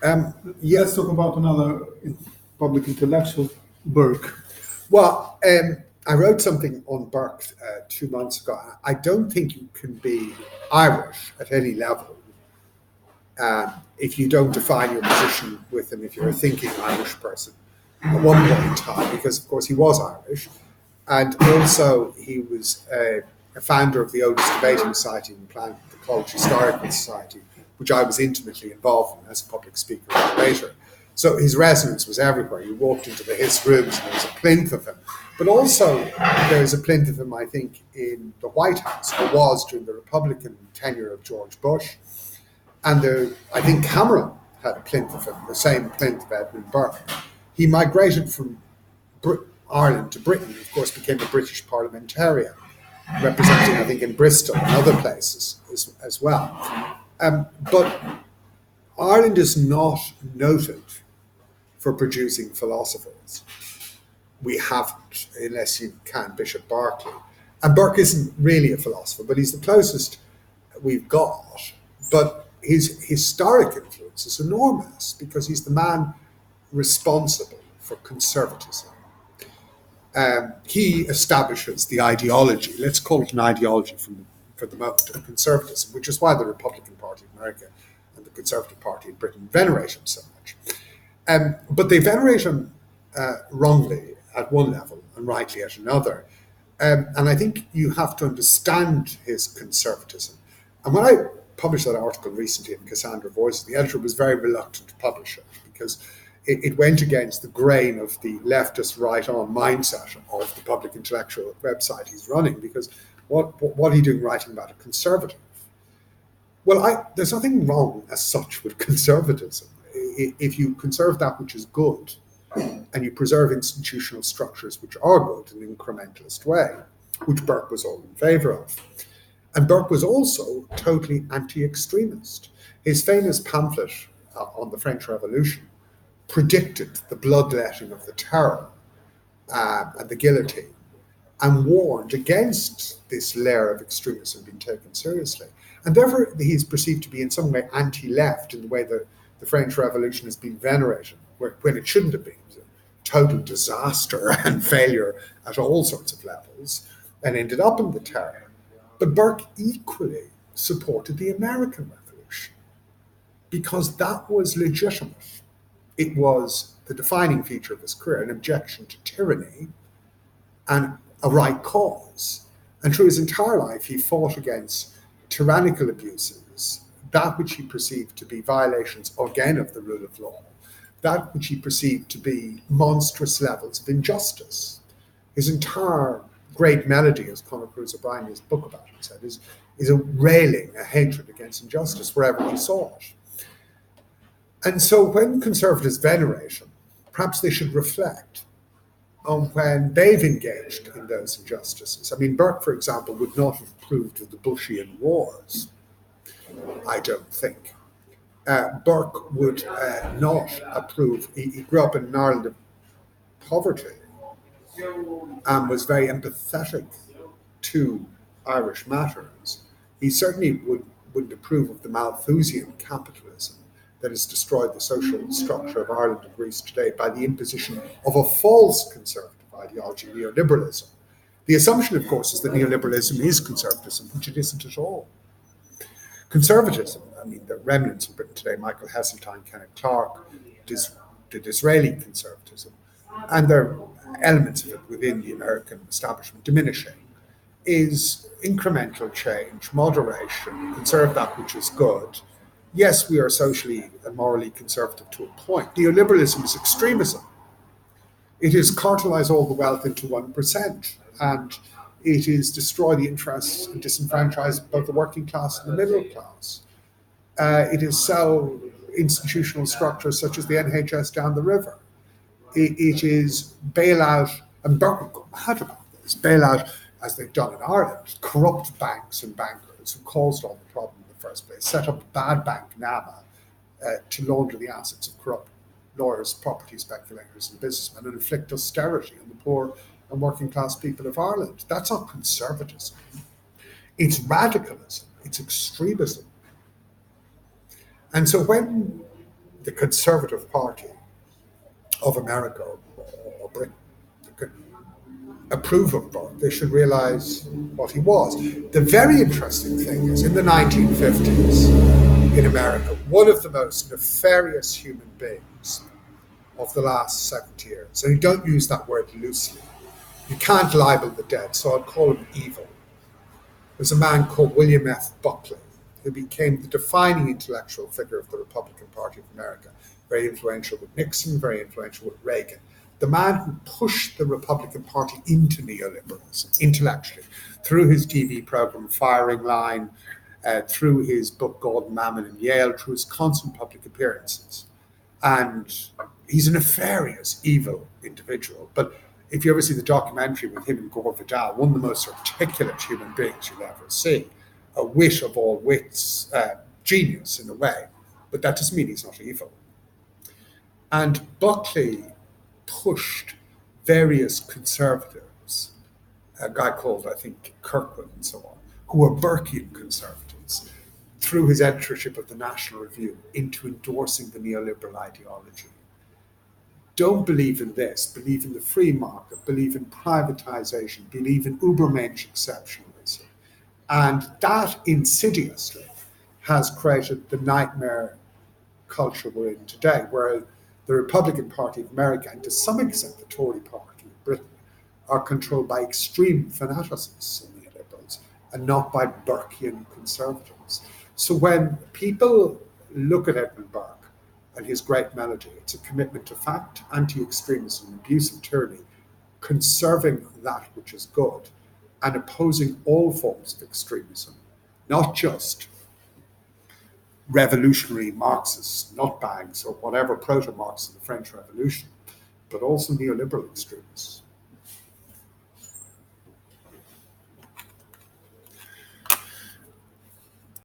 Yeah, Let's talk about another public intellectual, Burke. well, I wrote something on Burke 2 months ago. I don't think you can be Irish at any level if you don't define your position with him, if you're a thinking Irish person at one point in time, because of course he was Irish, and also he was a founder of the oldest debating society in the planet, the College Historical Society, which I was intimately involved in as a public speaker and debater. So his resonance was everywhere. You walked into the his rooms and there was a plinth of him. But also there's a plinth of him, I think, in the White House. There was during the Republican tenure of George Bush. And I think Cameron had a plinth of him, the same plinth of Edmund Burke. He migrated from Ireland to Britain, of course, became a British parliamentarian, representing, I think, in Bristol and other places as well. But Ireland is not noted for producing philosophers. We haven't, unless you count Bishop Berkeley. And Burke isn't really a philosopher, but he's the closest we've got. But his historic influence is enormous because he's the man responsible for conservatism. He establishes the ideology, let's call it an ideology for the moment, of conservatism, which is why the Republican Party in America and the Conservative Party in Britain venerate him so much. But they venerate him wrongly at one level and rightly at another. And I think you have to understand his conservatism. And when I published that article recently in Cassandra Voices, the editor was very reluctant to publish it because it went against the grain of the leftist right-on mindset of the public intellectual website he's running, because what are you doing writing about a conservative? Well, there's nothing wrong as such with conservatism. If you conserve that which is good and you preserve institutional structures which are good in an incrementalist way, which Burke was all in favour of. And Burke was also totally anti-extremist. His famous pamphlet on the French Revolution predicted the bloodletting of the terror and the guillotine and warned against this layer of extremism being taken seriously. And therefore, he's perceived to be in some way anti-left in the way that the French Revolution has been venerated, when it shouldn't have been. It was a total disaster and failure at all sorts of levels and ended up in the terror. But Burke equally supported the American Revolution because that was legitimate. It was the defining feature of his career, an objection to tyranny and a right cause. And through his entire life, he fought against tyrannical abuses, that which he perceived to be violations, again, of the rule of law, that which he perceived to be monstrous levels of injustice. His entire great melody, as Conor Cruise O'Brien in his book about it said, is a railing, a hatred against injustice wherever he saw it. And so when conservatives venerate him, perhaps they should reflect on when they've engaged in those injustices. I mean, Burke, for example, would not have approved of the Bushian Wars, I don't think. Burke would not approve. He grew up in an Ireland of poverty and was very empathetic to Irish matters. He certainly wouldn't approve of the Malthusian capitalism that has destroyed the social structure of Ireland and Greece today by the imposition of a false conservative ideology, neoliberalism. The assumption, of course, is that neoliberalism is conservatism, which it isn't at all. Conservatism, I mean, the remnants in Britain today, Michael Heseltine, Kenneth Clark, did Israeli conservatism, and there are elements of it within the American establishment diminishing, is incremental change, moderation, conserve that which is good. Yes, we are socially and morally conservative to a point. Neoliberalism is extremism. It is cartelize all the wealth into 1%, and it is destroy the interests and disenfranchise both the working class and the middle class. It is sell institutional structures such as the NHS down the river. It is bail out, and Burke go mad about this, bail out, as they've done in Ireland, corrupt banks and bankers who caused all the problem in the first place, set up a bad bank, NAMA, to launder the assets of corrupt lawyers, property speculators and businessmen and inflict austerity on the poor and working class people of Ireland. That's not conservatism. It's radicalism. It's extremism. And so when the Conservative Party of America or Britain could approve of Burke. They should realize what he was. The very interesting thing is, in the 1950s in America, one of the most nefarious human beings of the last 70 years, and you don't use that word loosely, you can't libel the dead, so I'll call him evil, was a man called William F. Buckley, who became the defining intellectual figure of the Republican Party of America, very influential with Nixon, very influential with Reagan. The man who pushed the Republican Party into neoliberalism intellectually through his TV program Firing Line, through his book Gordon Mammon in Yale, through his constant public appearances. And he's a nefarious, evil individual. But if you ever see the documentary with him and Gore Vidal, one of the most articulate human beings you'll ever see, a wit of all wits, genius in a way, but that doesn't mean he's not evil. And Buckley pushed various conservatives, a guy called, I think, Kirkwood and so on, who were Burkean conservatives, through his editorship of the National Review, into endorsing the neoliberal ideology. Don't believe in this, believe in the free market, believe in privatization, believe in Ubermensch exceptionalism. And that insidiously has created the nightmare culture we're in today, where the Republican Party of America, and to some extent the Tory Party of Britain, are controlled by extreme fanaticists and neoliberals, and not by Burkean conservatives. So when people look at Edmund Burke and his great melody, it's a commitment to fact, anti-extremism, abuse of tyranny, conserving that which is good, and opposing all forms of extremism, not just revolutionary Marxist nutbags or whatever proto-Marx in the French Revolution, but also neoliberal extremists.